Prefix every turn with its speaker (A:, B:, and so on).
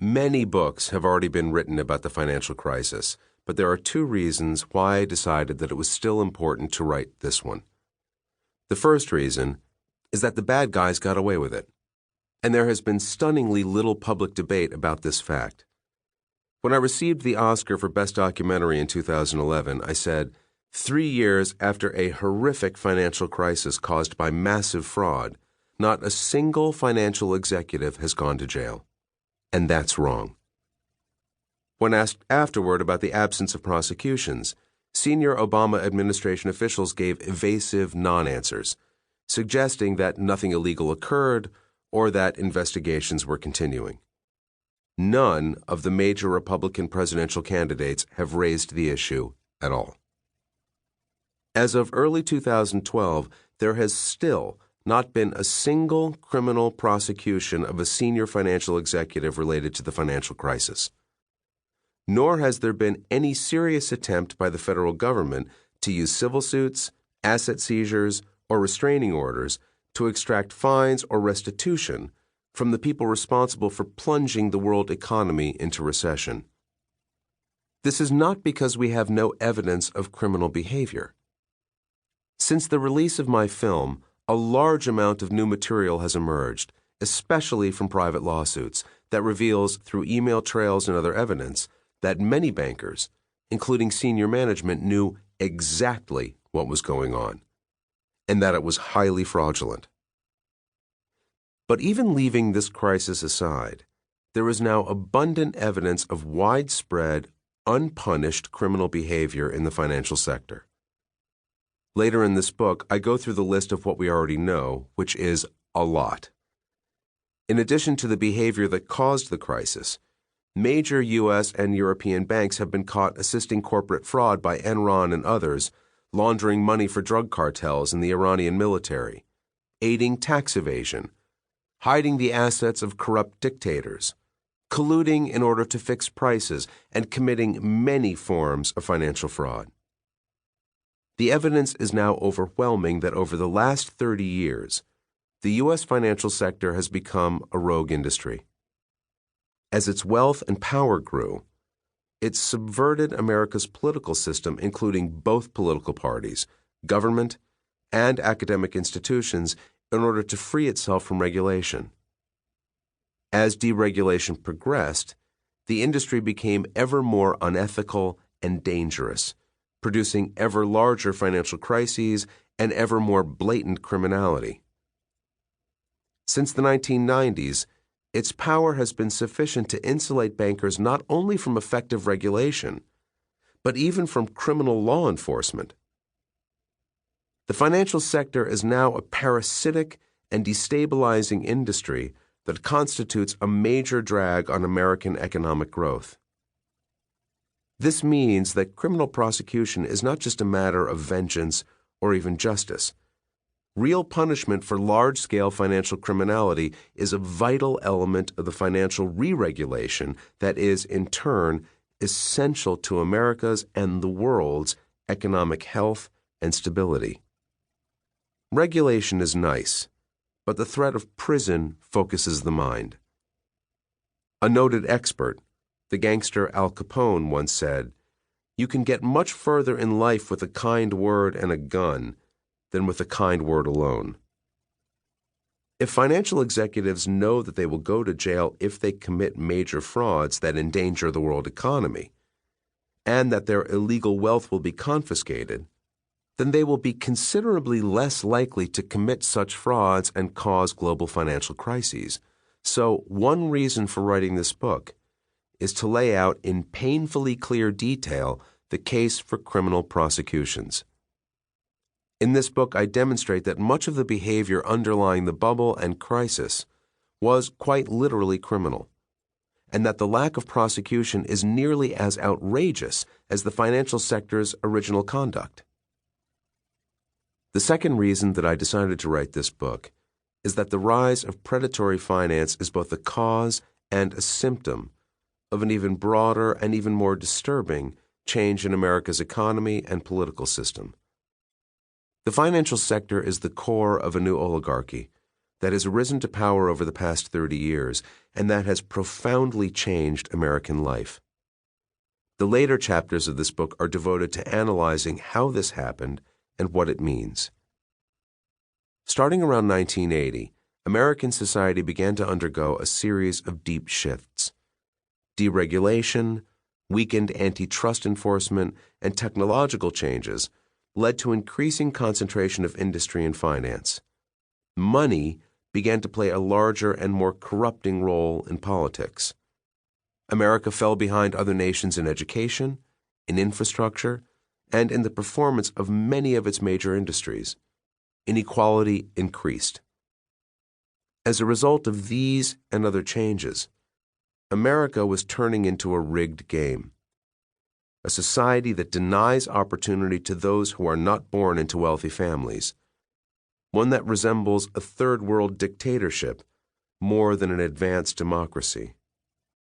A: Many books have already been written about the financial crisis, but there are two reasons why I decided that it was still important to write this one. The first reason is that the bad guys got away with it, and there has been stunningly little public debate about this fact. When I received the Oscar for Best Documentary in 2011, I said, 3 years after a horrific financial crisis caused by massive fraud, not a single financial executive has gone to jail. And that's wrong. When asked afterward about the absence of prosecutions, senior Obama administration officials gave evasive non-answers, suggesting that nothing illegal occurred or that investigations were continuing. None of the major Republican presidential candidates have raised the issue at all. As of early 2012, there has still not been a single criminal prosecution of a senior financial executive related to the financial crisis. Nor has there been any serious attempt by the federal government to use civil suits, asset seizures, or restraining orders to extract fines or restitution from the people responsible for plunging the world economy into recession. This is not because we have no evidence of criminal behavior. Since the release of my film, a large amount of new material has emerged, especially from private lawsuits, that reveals through email trails and other evidence that many bankers, including senior management, knew exactly what was going on, and that it was highly fraudulent. But even leaving this crisis aside, there is now abundant evidence of widespread, unpunished criminal behavior in the financial sector. Later in this book, I go through the list of what we already know, which is a lot. In addition to the behavior that caused the crisis, major U.S. and European banks have been caught assisting corporate fraud by Enron and others, laundering money for drug cartels and the Iranian military, aiding tax evasion, hiding the assets of corrupt dictators, colluding in order to fix prices, and committing many forms of financial fraud. The evidence is now overwhelming that over the last 30 years, the U.S. financial sector has become a rogue industry. As its wealth and power grew, it subverted America's political system, including both political parties, government, and academic institutions, in order to free itself from regulation. As deregulation progressed, the industry became ever more unethical and dangerous, producing ever larger financial crises and ever more blatant criminality. Since the 1990s, its power has been sufficient to insulate bankers not only from effective regulation, but even from criminal law enforcement. The financial sector is now a parasitic and destabilizing industry that constitutes a major drag on American economic growth. This means that criminal prosecution is not just a matter of vengeance or even justice. Real punishment for large-scale financial criminality is a vital element of the financial re-regulation that is, in turn, essential to America's and the world's economic health and stability. Regulation is nice, but the threat of prison focuses the mind. A noted expert, the gangster Al Capone, once said, "You can get much further in life with a kind word and a gun than with a kind word alone." If financial executives know that they will go to jail if they commit major frauds that endanger the world economy, and that their illegal wealth will be confiscated, then they will be considerably less likely to commit such frauds and cause global financial crises. So, one reason for writing this book is to lay out in painfully clear detail the case for criminal prosecutions. In this book, I demonstrate that much of the behavior underlying the bubble and crisis was quite literally criminal, and that the lack of prosecution is nearly as outrageous as the financial sector's original conduct. The second reason that I decided to write this book is that the rise of predatory finance is both a cause and a symptom of an even broader and even more disturbing change in America's economy and political system. The financial sector is the core of a new oligarchy, that has risen to power over the past 30 years and that has profoundly changed American life. The later chapters of this book are devoted to analyzing how this happened and what it means. Starting around 1980, American society began to undergo a series of deep shifts. Deregulation, weakened antitrust enforcement, and technological changes led to increasing concentration of industry and finance. Money began to play a larger and more corrupting role in politics. America fell behind other nations in education, in infrastructure, and in the performance of many of its major industries. Inequality increased. As a result of these and other changes, America was turning into a rigged game. A society that denies opportunity to those who are not born into wealthy families. One that resembles a third world dictatorship more than an advanced democracy.